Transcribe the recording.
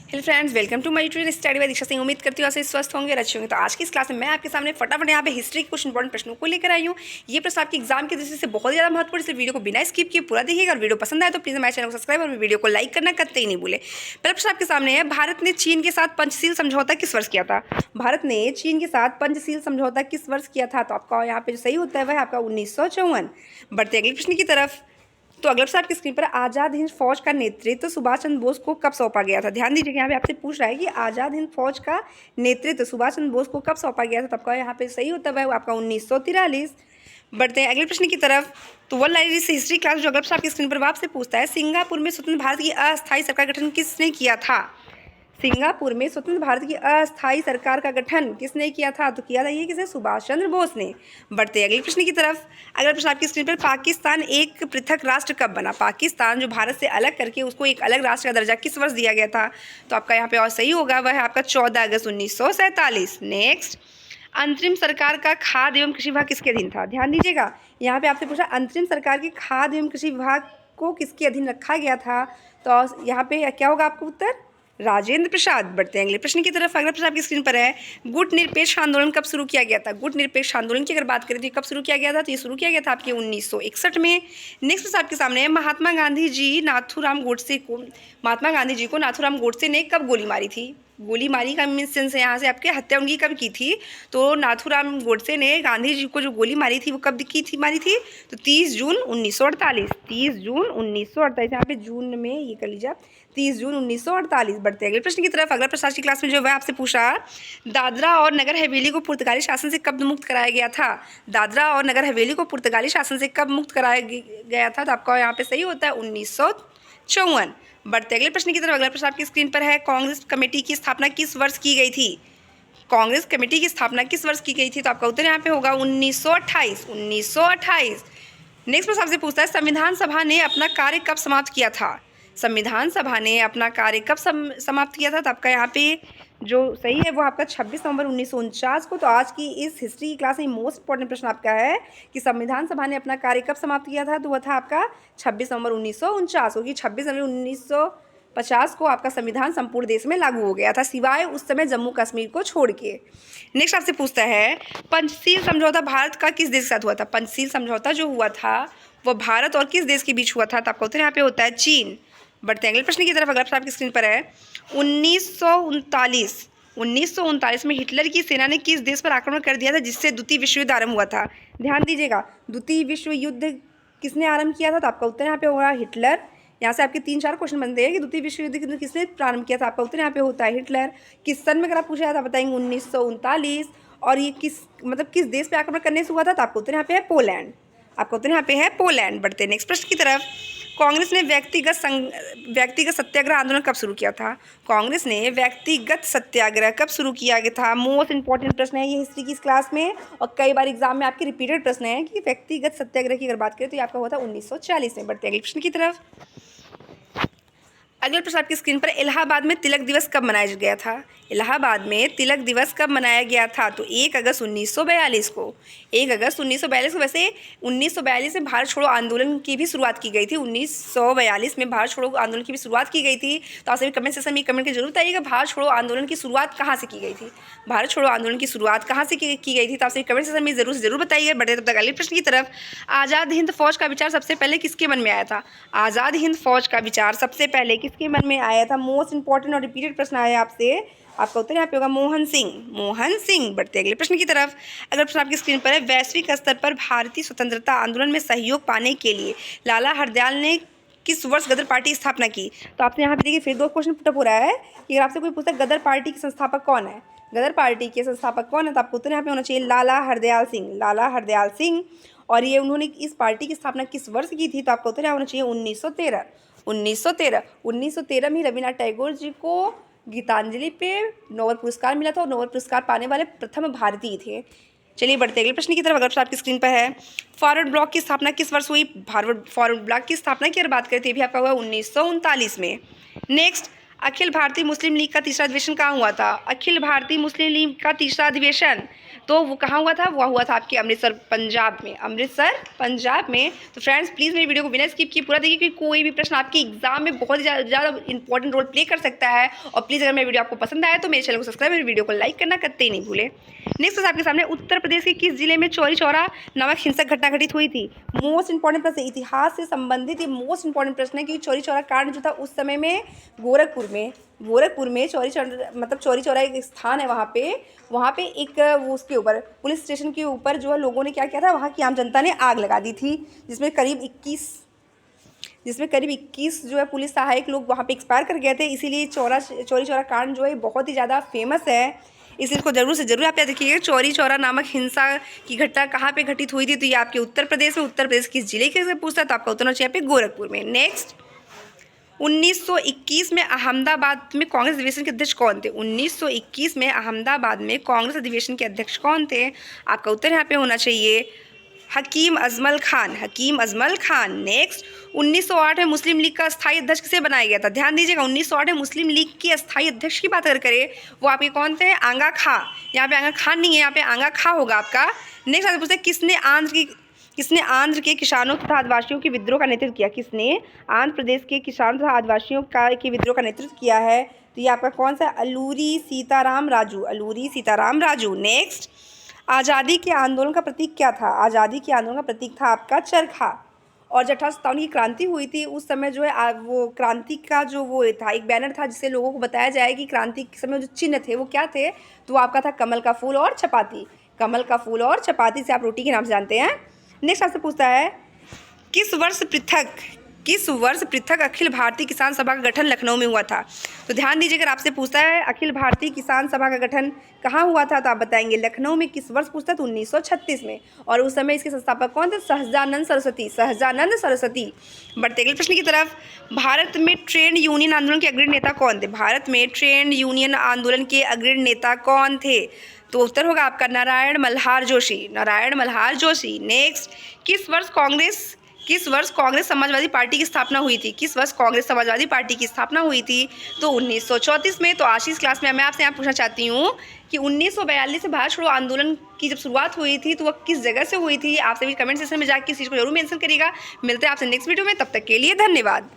Hello friends, welcome to my YouTube study by Diksha Singh. उम्मीद करती हूँ आपसे स्वस्थ होंगे और अच्छे होंगे। तो आज की इस क्लास में मैं आपके सामने फटाफट यहाँ पे हिस्ट्री के कुछ इंपॉर्टेंट प्रश्नों को लेकर आई हूँ। ये प्रश्न आपके एग्जाम की दृष्टि से बहुत ज़्यादा महत्वपूर्ण, इसलिए वीडियो को बिना स्किप किए पूरा देखिएगा। और वीडियो पसंद आए तो प्लीज़ हमारे चैनल को सब्सक्राइब और वीडियो को लाइक करना कतई नहीं भूले। पहला प्रश्न आपके सामने है, भारत ने चीन के साथ पंचशील समझौता किस वर्ष किया था? भारत ने चीन के साथ पंचशील समझौता किस वर्ष किया था? तो आपका यहाँ पे जो सही होता है वह आपका 1954। बढ़ते अगले प्रश्न की तरफ। तो अगला प्रश्न आपकी स्क्रीन पर, आज़ाद हिंद फौज का नेतृत्व सुभाष चंद्र बोस को कब सौंपा गया था? ध्यान दीजिए, यहाँ पे आपसे पूछ रहा है कि आज़ाद हिंद फौज का नेतृत्व सुभाष चंद्र बोस को कब सौंपा गया था? तब का यहाँ पे सही होता है वो आपका 1943। बढ़ते हैं अगले प्रश्न की तरफ। तो वर्ल्ड लाइब्रेरी से हिस्ट्री क्लास जो अगला प्रश्न आपकी स्क्रीन पर आपसे पूछता है, सिंगापुर में स्वतंत्र भारत की अस्थायी सरकार गठन किसने किया था? सिंगापुर में स्वतंत्र भारत की अस्थायी सरकार का गठन किसने किया था? तो किया था ये किसे? सुभाष चंद्र बोस ने। बढ़ते अगले प्रश्न की तरफ। अगला प्रश्न आपकी स्क्रीन पर, पाकिस्तान एक पृथक राष्ट्र कब बना? पाकिस्तान जो भारत से अलग करके उसको एक अलग राष्ट्र का दर्जा किस वर्ष दिया गया था? तो आपका यहाँ पे और सही होगा वह है आपका 14 अगस्त 1947। नेक्स्ट, अंतरिम सरकार का खाद्य एवं कृषि विभाग किसके अधीन था? ध्यान दीजिएगा, यहाँ पे आपसे पूछा अंतरिम सरकार के खाद्य एवं कृषि विभाग को किसके अधीन रखा गया था? तो यहाँ पे क्या होगा आपका उत्तर? राजेंद्र प्रसाद। बढ़ते हैं अगले प्रश्न की तरफ। अगला प्रश्न आपकी स्क्रीन पर है, गुट निरपेक्ष आंदोलन कब शुरू किया गया था? गुट निरपेक्ष आंदोलन की अगर बात करें तो कब शुरू किया गया था? तो ये शुरू किया गया था आपके 1961 में। नेक्स्ट प्रश्न आपके सामने है, महात्मा गांधी जी को नाथूराम गोडसे ने कब गोली मारी थी? गोली मारी का मीन्स सेंस है यहाँ से आपके हत्या उनकी कब की थी? तो नाथूराम गोडसे ने गांधी जी को जो गोली मारी थी वो कब की थी मारी थी? तो 30 जून 1948। 30 जून 1948, यहाँ पे जून में ये कर लीजिए, 30 जून 1948। बढ़ते अगले प्रश्न की तरफ। अगला प्रश्न आज की क्लास में जो है आपसे पूछा, दादरा और नगर हवेली को पुर्तगाली शासन से कब मुक्त कराया गया था? दादरा और नगर हवेली को पुर्तगाली शासन से कब मुक्त कराया गया था? तो आपका यहाँ पे सही होता है 1954। बढ़ते अगले प्रश्न की तरफ। अगला प्रश्न आपकी स्क्रीन पर है, कांग्रेस कमेटी की स्थापना किस वर्ष की गई थी? कांग्रेस कमेटी की स्थापना किस वर्ष की गई थी? तो आपका उत्तर यहाँ पे होगा 1928। 1928। नेक्स्ट प्रश्न आपसे पूछता है, संविधान सभा ने अपना कार्य कब समाप्त किया था? संविधान सभा ने अपना कार्य कब समाप्त किया था? तो आपका यहाँ पे जो सही है वो आपका 26 नवंबर 1949 को। तो आज की इस हिस्ट्री की क्लास में मोस्ट इंपॉर्टेंट प्रश्न आपका है कि संविधान सभा ने अपना कार्य कब समाप्त किया था? तो वह था आपका 26 नवंबर 1949, क्योंकि 26 नवंबर 1950 को आपका संविधान संपूर्ण देश में लागू हो गया था, सिवाय उस समय जम्मू कश्मीर को छोड़ के। नेक्स्ट आपसे पूछता है, पंचशील समझौता भारत का किस देश के साथ हुआ था? पंचशील समझौता जो हुआ था वो भारत और किस देश के बीच हुआ था? तो आपका उत्तर यहाँ पे होता है चीन। बढ़ते हैं अगले प्रश्न की तरफ। अगला प्रश्न आपकी स्क्रीन पर है, 1939 में हिटलर की सेना ने किस देश पर आक्रमण कर दिया था जिससे द्वितीय विश्व युद्ध आरंभ हुआ था? ध्यान दीजिएगा, द्वितीय विश्व युद्ध किसने आरंभ किया था? तो आपका उत्तर यहाँ पे होगा हिटलर। यहाँ से आपके 3-4 क्वेश्चन बनते हैं कि द्वितीय विश्व युद्ध किसने प्रारंभ किया था? आपका उत्तर यहाँ पे होता है हिटलर। किस सन में अगर आप पूछा जाता बताएंगे 1939। और ये किस देश पे आक्रमण करने से हुआ था? तो आपका उत्तर यहाँ पे है पोलैंड। आपका उत्तर यहाँ पे है पोलैंड। बढ़ते हैं नेक्स्ट प्रश्न की तरफ। कांग्रेस ने व्यक्तिगत सत्याग्रह आंदोलन कब शुरू किया था? कांग्रेस ने व्यक्तिगत सत्याग्रह कब शुरू किया गया था? मोस्ट इंपॉर्टेंट प्रश्न है ये हिस्ट्री की इस क्लास में, और कई बार एग्जाम में आपके रिपीटेड प्रश्न है कि व्यक्तिगत सत्याग्रह की अगर बात करें तो ये आपका हुआ था 1940 में। बढ़ते अगले प्रश्न की तरफ। अगला प्रश्न आपकी स्क्रीन पर, इलाहाबाद में तिलक दिवस कब मनाया गया था? इलाहाबाद में तिलक दिवस कब मनाया गया था? तो 1 अगस्त 1942 को। 1 अगस्त 1942 को। वैसे 1942 में भारत छोड़ो आंदोलन की भी शुरुआत की गई थी। 1942 में भारत छोड़ो आंदोलन की भी शुरुआत की गई थी। तो आपसे भी कमेंट सेक्शन में कमेंट की जरूर बताइएगा, भारत छोड़ो आंदोलन की शुरुआत कहाँ से की गई थी? भारत छोड़ो आंदोलन की शुरुआत कहाँ से की गई थी? तो आपसे कमेंट सेक्शन में जरूर बताइएगा। बढ़े तब तक अगले प्रश्न की तरफ। आज़ाद हिंद फौज का विचार सबसे पहले किसके मन में आया था? आज़ाद हिंद फौज का विचार सबसे पहले किसके मन में आया था? मोस्ट इंपॉर्टेंट और रिपीटेड प्रश्न आया आपसे। आपका उत्तर यहाँ पे होगा मोहन सिंह। मोहन सिंह। बढ़ते अगले प्रश्न की तरफ। अगला प्रश्न आपकी स्क्रीन पर है, वैश्विक स्तर पर भारतीय स्वतंत्रता आंदोलन में सहयोग पाने के लिए लाला हरदयाल ने किस वर्ष गदर पार्टी की स्थापना की? तो आपने यहाँ पे देखिए फिर 2 क्वेश्चन पुटअप हो रहा है कि अगर आपसे कोई पूछता है गदर पार्टी के संस्थापक कौन है, गदर पार्टी के संस्थापक कौन है, तो आपको उत्तर यहाँ पे होना चाहिए लाला हरदयाल सिंह। लाला हरदयाल सिंह। और ये उन्होंने इस पार्टी की स्थापना किस वर्ष की थी? तो आपका उत्तर यहाँ होना चाहिए 1913। 1913 में रविन्द्रनाथ टैगोर जी को गीतांजलि पे नोबेल पुरस्कार मिला था और नोबेल पुरस्कार पाने वाले प्रथम भारतीय थे। चलिए बढ़ते अगले प्रश्न की तरफ। अगर आपकी स्क्रीन पर है, फॉरवर्ड ब्लॉक की स्थापना किस वर्ष हुई? फॉरवर्ड ब्लॉक की स्थापना की अगर बात करें तो भी आपका हुआ 1939 में। नेक्स्ट, अखिल भारतीय मुस्लिम लीग का तीसरा अधिवेशन कहाँ हुआ था? अखिल भारतीय मुस्लिम लीग का तीसरा अधिवेशन तो वो कहाँ हुआ था? वो हुआ था आपके अमृतसर पंजाब में, अमृतसर पंजाब में। तो फ्रेंड्स प्लीज़ मेरी वीडियो को बिना स्किप किए पूरा देखिए, क्योंकि कोई भी प्रश्न आपके एग्जाम में बहुत ज़्यादा इंपॉर्टेंट रोल प्ले कर सकता है। और प्लीज़ अगर मेरी वीडियो आपको पसंद आए तो मेरे चैनल को सब्सक्राइब, मेरी वीडियो को लाइक करना कतई ही नहीं भूलें। नेक्स्ट आपके सामने उत्तर प्रदेश के किस जिले में चौरी चौरा नामक हिंसक घटना घटित हुई थी? मोस्ट इंपॉर्टेंट प्रश्न, इतिहास से संबंधित ये मोस्ट इंपॉर्टेंट प्रश्न है, क्योंकि चौरी चौरा कांड जो था उस समय में गोरखपुर में चौरी चौरा एक स्थान है, वहाँ पे एक वो उसके ऊपर पुलिस स्टेशन के ऊपर जो है लोगों ने क्या किया था, वहाँ की आम जनता ने आग लगा दी थी, जिसमें करीब 21 जो है पुलिस सहायक लोग वहाँ पे एक्सपायर कर गए थे। इसीलिए चौरी चौरा कांड जो है बहुत ही ज़्यादा फेमस है, इसको जरूर से जरूर आप याद रखिएगा। चौरी चौरा नामक हिंसा की घटना कहाँ पे घटित हुई थी? तो ये आपके उत्तर प्रदेश में, उत्तर प्रदेश किस जिले के से पूछता है तो आपका उत्तर होना चाहिए यहाँ पे गोरखपुर में। नेक्स्ट 1921 में अहमदाबाद में कांग्रेस अधिवेशन के अध्यक्ष कौन थे? 1921 में अहमदाबाद में कांग्रेस अधिवेशन के अध्यक्ष कौन थे? आपका उत्तर यहाँ पे होना चाहिए हकीम अजमल खान। नेक्स्ट 1908 में मुस्लिम लीग का अस्थायी अध्यक्ष किसे बनाया गया था? ध्यान दीजिएगा, 1908 में मुस्लिम लीग के अस्थायी अध्यक्ष की बात अगर करें वो आपके कौन थे? आंगा खां। यहाँ पे आंगा खान नहीं है, यहाँ पे आंगा खां होगा आपका। नेक्स्ट आपसे पूछते हैं किसने आंध्र के किसानों तथा आदिवासियों के विद्रोह का नेतृत्व किया? किसने आंध्र प्रदेश के किसानों तथा आदिवासियों के विद्रोह का नेतृत्व किया है? तो ये आपका कौन सा? अल्लूरी सीताराम राजू। नेक्स्ट आज़ादी के आंदोलन का प्रतीक क्या था? आज़ादी के आंदोलन का प्रतीक था आपका चरखा। और जब 1857 की क्रांति हुई थी उस समय जो है वो क्रांति का जो वो था एक बैनर था, जिससे लोगों को बताया जाए कि क्रांति के समय जो चिन्ह थे वो क्या थे, तो वो आपका था कमल का फूल और चपाती से आप रोटी के नाम से जानते हैं। नेक्स्ट आपसे पूछता है किस वर्ष पृथक अखिल भारतीय किसान सभा का गठन लखनऊ में हुआ था? तो ध्यान दीजिए, अगर आपसे पूछता है अखिल भारतीय किसान सभा का गठन कहाँ हुआ था तो आप बताएंगे लखनऊ में। किस वर्ष पूछता है तो 1936 में। और उस समय इसके संस्थापक कौन थे? सहजानंद सरस्वती। बढ़ते अगले प्रश्न की तरफ, भारत में ट्रेड यूनियन आंदोलन के अग्रणी नेता कौन थे? तो उत्तर होगा आपका नारायण मल्हार जोशी। नेक्स्ट किस वर्ष कांग्रेस समाजवादी पार्टी की स्थापना हुई थी? तो 1934 में। तो आज की इस क्लास में मैं आपसे यहाँ पूछना चाहती हूँ कि 1942 से भारत छोड़ो आंदोलन की जब शुरुआत हुई थी तो वह किस जगह से हुई थी? आप सभी कमेंट सेक्शन में जाकर इस चीज़ को जरूर मेंशन करिएगा। मिलते हैं आपसे नेक्स्ट वीडियो में, तब तक के लिए धन्यवाद।